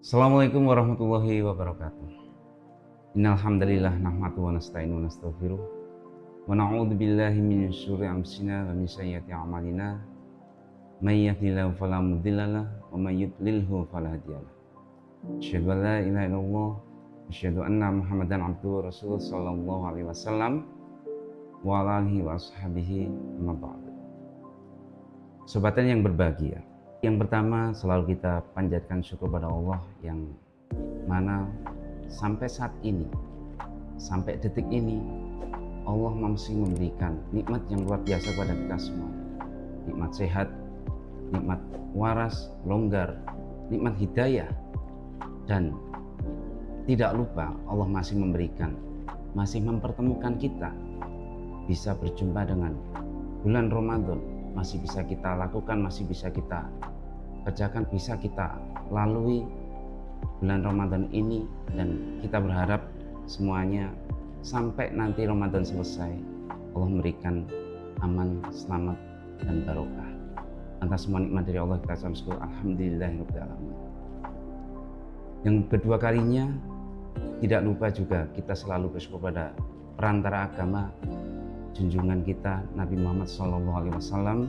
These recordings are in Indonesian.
Assalamualaikum warahmatullahi wabarakatuh. Innal hamdalillah nahmaduhu wa nasta'inu wa nastaghfiruh wa na'udzu billahi min syururi anfusina wa min sayyiati a'malina. May yahdihillahu fala mudhillalah wa may yudlilhu fala hadiyalah. Asyhadu an la ilaha illallah wa asyhadu anna Muhammadan abduhu wa rasuluh sallallahu alaihi wasallam wa ala alihi wa ashabihi amma ba'du. Sobatan yang berbahagia. Yang pertama, selalu kita panjatkan syukur pada Allah yang mana sampai saat ini, sampai detik ini, Allah masih memberikan nikmat yang luar biasa kepada kita semua. Nikmat sehat, nikmat waras, longgar, nikmat hidayah, dan tidak lupa Allah masih memberikan, masih mempertemukan kita bisa berjumpa dengan bulan Ramadan, masih bisa kita lakukan, masih bisa kita kerjakan, bisa kita lalui bulan Ramadan ini, dan kita berharap semuanya sampai nanti Ramadan selesai Allah memberikan aman, selamat, dan barokah. Atas semua nikmat dari Allah kita ucapkan syukur alhamdulillahirabbil alamin. Yang kedua kalinya, tidak lupa juga kita selalu bersyukur pada perantara agama junjungan kita Nabi Muhammad SAW,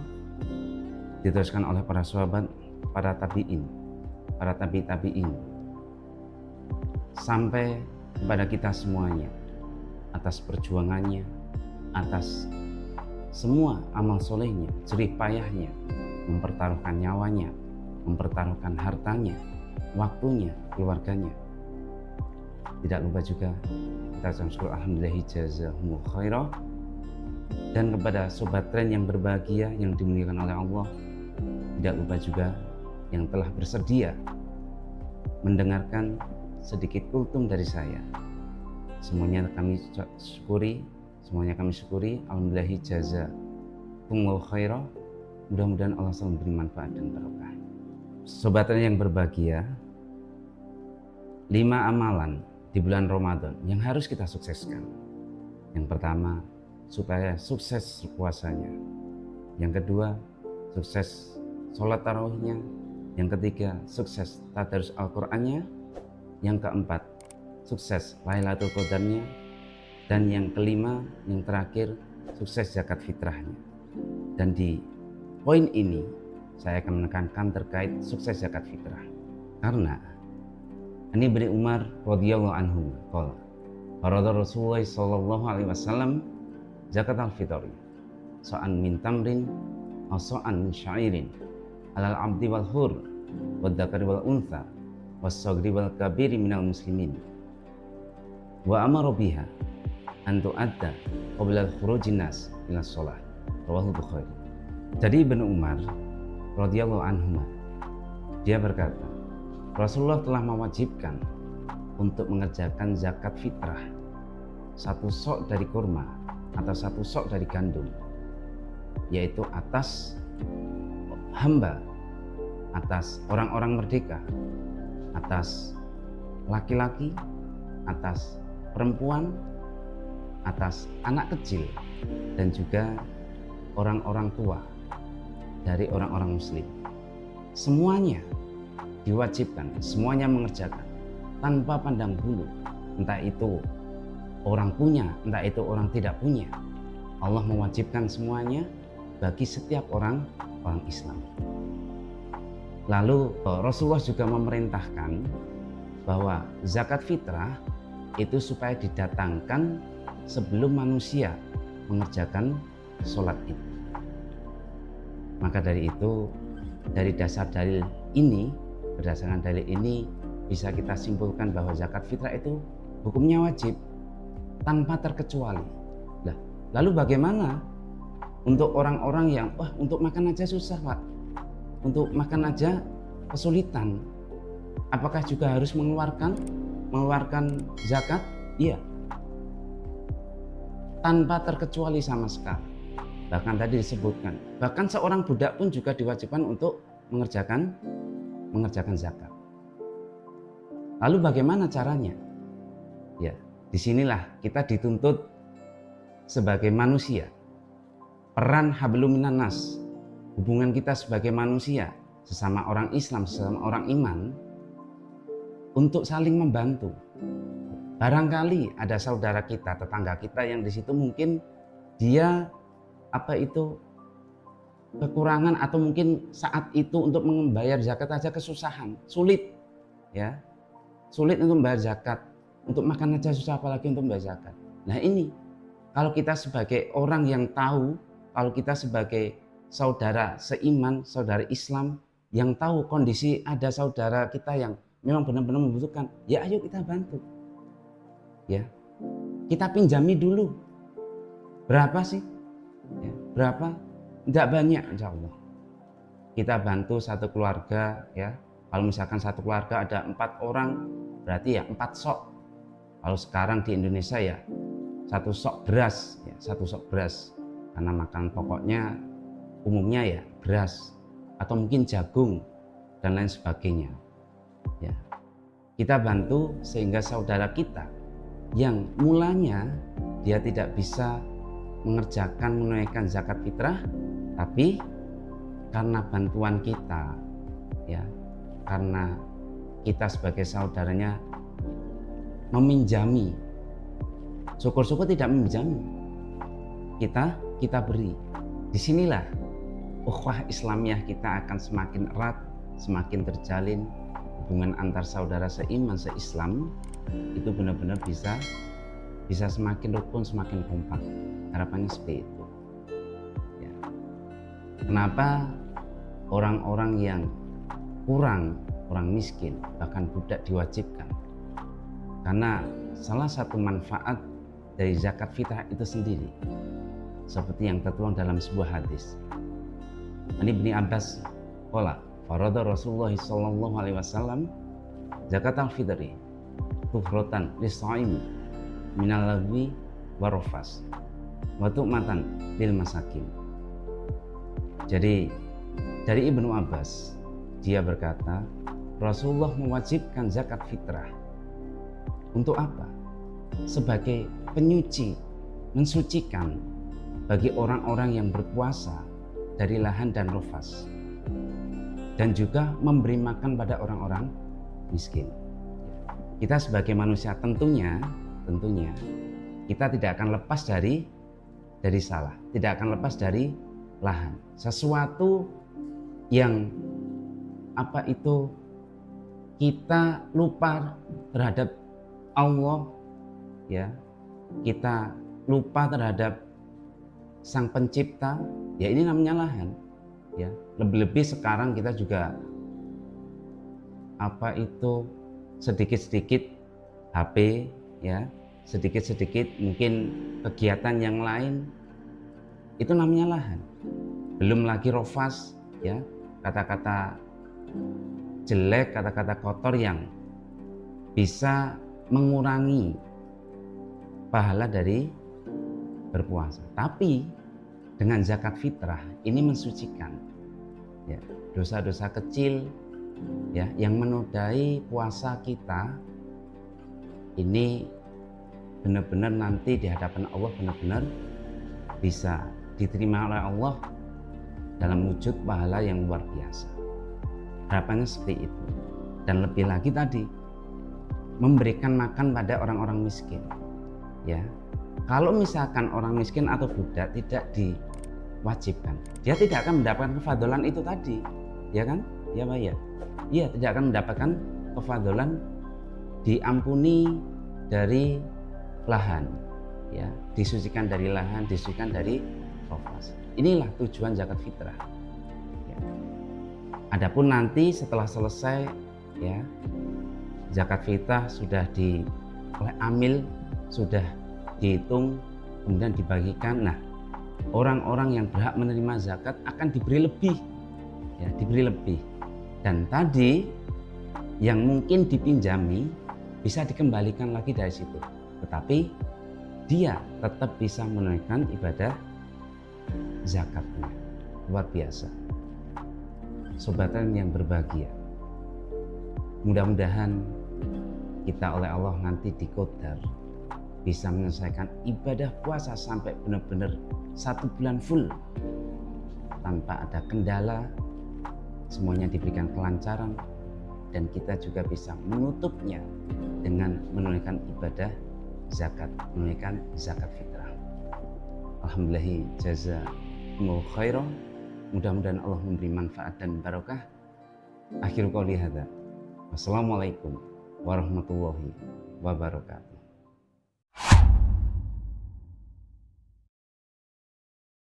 diteruskan oleh para sahabat, para tabi'in, para tabi'in, sampai kepada kita semuanya, atas perjuangannya, atas semua amal solehnya, jerih payahnya, mempertaruhkan nyawanya, mempertaruhkan hartanya, waktunya, keluarganya. Tidak lupa juga kita syukur alhamdulillah jazahumullah khairah. Dan kepada sobat tren yang berbahagia yang dimuliakan oleh Allah, tidak lupa juga yang telah bersedia mendengarkan sedikit kultum dari saya. Semuanya kami syukuri, alhamdulillah jazakumullah khairah. Mudah-mudahan Allah selalu memberi manfaat dan barokah. Sobat tren yang berbahagia, 5 amalan di bulan Ramadan yang harus kita sukseskan. Yang pertama, supaya sukses puasanya. Yang kedua, sukses sholat tarawihnya. Yang ketiga, sukses tadarus Al-Qur'annya. Yang keempat, sukses Lailatul Qadarnya. Dan yang kelima, yang terakhir, sukses zakat fitrahnya. Dan di poin ini saya akan menekankan terkait sukses zakat fitrah, karena ini Ibnu Umar radhiyallahu anhu qala farada Rasulullah sallallahu alaihi wasallam zakat al-fitri sa'an min tamrin aw sa'an min sya'irin alal abdi wal hur wad dzakari wal untha was sagri wal kabiri minal muslimin wa amara biha an tu'adda qabla khurujin nas ila shalah rawahu Bukhari. Jadi Ibnu Umar radhiyallahu anhu dia berkata, Rasulullah telah mewajibkan untuk mengerjakan zakat fitrah 1 sok dari kurma atau 1 sok dari gandum, yaitu atas hamba, atas orang-orang merdeka, atas laki-laki, atas perempuan, atas anak kecil, dan juga orang-orang tua dari orang-orang muslim. Semuanya diwajibkan, semuanya mengerjakan tanpa pandang bulu, entah itu orang punya, entah itu orang tidak punya. Allah mewajibkan semuanya bagi setiap orang Islam. Lalu Rasulullah juga memerintahkan bahwa zakat fitrah itu supaya didatangkan sebelum manusia mengerjakan sholat itu. Maka dari itu, dari dasar dalil ini, berdasarkan dalil ini bisa kita simpulkan bahwa zakat fitrah itu hukumnya wajib tanpa terkecuali. Lalu bagaimana untuk orang-orang yang untuk makan aja susah Pak, untuk makan aja kesulitan, apakah juga harus mengeluarkan zakat? Iya, tanpa terkecuali sama sekali. Bahkan tadi disebutkan, bahkan seorang budak pun juga diwajibkan untuk mengerjakan zakat. Lalu bagaimana caranya? Ya, disinilah kita dituntut sebagai manusia. Peran hablum minan nas, hubungan kita sebagai manusia, sesama orang Islam, sesama orang iman, untuk saling membantu. Barangkali ada saudara kita, tetangga kita yang di situ mungkin dia kekurangan, atau mungkin saat itu untuk membayar zakat aja kesusahan, sulit ya. Sulit untuk membayar zakat, untuk makan aja susah, apalagi untuk membayar zakat. Nah ini, kalau kita sebagai orang yang tahu, kalau kita sebagai saudara seiman, saudara Islam yang tahu kondisi ada saudara kita yang memang benar-benar membutuhkan, ya ayo kita bantu. Ya, kita pinjami dulu. Berapa sih? Ya, berapa? Tidak banyak, insya Allah. Kita bantu satu keluarga, ya. Kalau misalkan satu keluarga ada 4 orang, berarti ya 4 sok. Kalau sekarang di Indonesia ya 1 sok beras, ya 1 sok beras. Karena makanan pokoknya umumnya ya beras, atau mungkin jagung dan lain sebagainya. Ya, kita bantu sehingga saudara kita yang mulanya dia tidak bisa menunaikan zakat fitrah, tapi karena bantuan kita, ya, karena kita sebagai saudaranya meminjami, syukur-syukur tidak meminjami, kita beri. Disinilah ukhuwah Islamiyah kita akan semakin erat, semakin terjalin. Hubungan antar saudara seiman, seislam itu benar-benar bisa semakin rukun, semakin kompak. Harapannya seperti itu. Ya. Kenapa orang-orang yang kurang, orang miskin, bahkan budak diwajibkan? Karena salah satu manfaat dari zakat fitrah itu sendiri, seperti yang tertuang dalam sebuah hadis. Ani Ibnu Abbas qala farada Rasulullah sallallahu alaihi wasallam zakat al-fitri tuhrotan lis-shaimi minal lagwi warofas wa tu'matan lil masakin. Jadi dari Ibnu Abbas, dia berkata Rasulullah mewajibkan zakat fitrah untuk apa? Sebagai penyuci, mensucikan bagi orang-orang yang berpuasa dari lahan dan rofas, dan juga memberi makan pada orang-orang miskin. Kita sebagai manusia tentunya kita tidak akan lepas dari salah, tidak akan lepas dari lahan. Sesuatu yang kita lupa terhadap Allah, ya, kita lupa terhadap Sang Pencipta, ya ini namanya lahan, ya. Lebih-lebih sekarang kita juga sedikit-sedikit HP, ya, sedikit-sedikit mungkin kegiatan yang lain, itu namanya lahan. Belum lagi rofas, ya, kata-kata jelek, kata-kata kotor yang bisa mengurangi pahala dari berpuasa. Tapi dengan zakat fitrah ini mensucikan, ya, dosa-dosa kecil, ya, yang menodai puasa kita. Ini benar-benar nanti di hadapan Allah benar-benar bisa diterima oleh Allah dalam wujud pahala yang luar biasa. Harapannya seperti itu. Dan lebih lagi tadi, memberikan makan pada orang-orang miskin, ya. Kalau misalkan orang miskin atau budak tidak diwajibkan, dia tidak akan mendapatkan kefadolan itu tadi, ya kan? Ya Pak ya. Iya, tidak akan mendapatkan kefadolan diampuni dari lahan, ya, disucikan dari lahan, disucikan dari rofas. Inilah tujuan zakat fitrah. Ya. Adapun nanti setelah selesai, ya, zakat fitrah sudah oleh amil sudah dihitung, kemudian dibagikan. Nah, orang-orang yang berhak menerima zakat akan diberi lebih, ya, diberi lebih. Dan tadi yang mungkin dipinjami bisa dikembalikan lagi dari situ, tetapi dia tetap bisa menunaikan ibadah zakatnya. Luar biasa. Sobatan yang berbahagia, mudah-mudahan kita oleh Allah nanti diqadar bisa menyelesaikan ibadah puasa sampai benar-benar 1 bulan full tanpa ada kendala, semuanya diberikan kelancaran, dan kita juga bisa menutupnya dengan menunaikan ibadah zakat, menunaikan zakat fitrah. Alhamdulillah jazakumullahu khairan. Mudah-mudahan Allah memberi manfaat dan barokah. Akhir qouli hadza. Wassalamualaikum warahmatullahi wabarakatuh.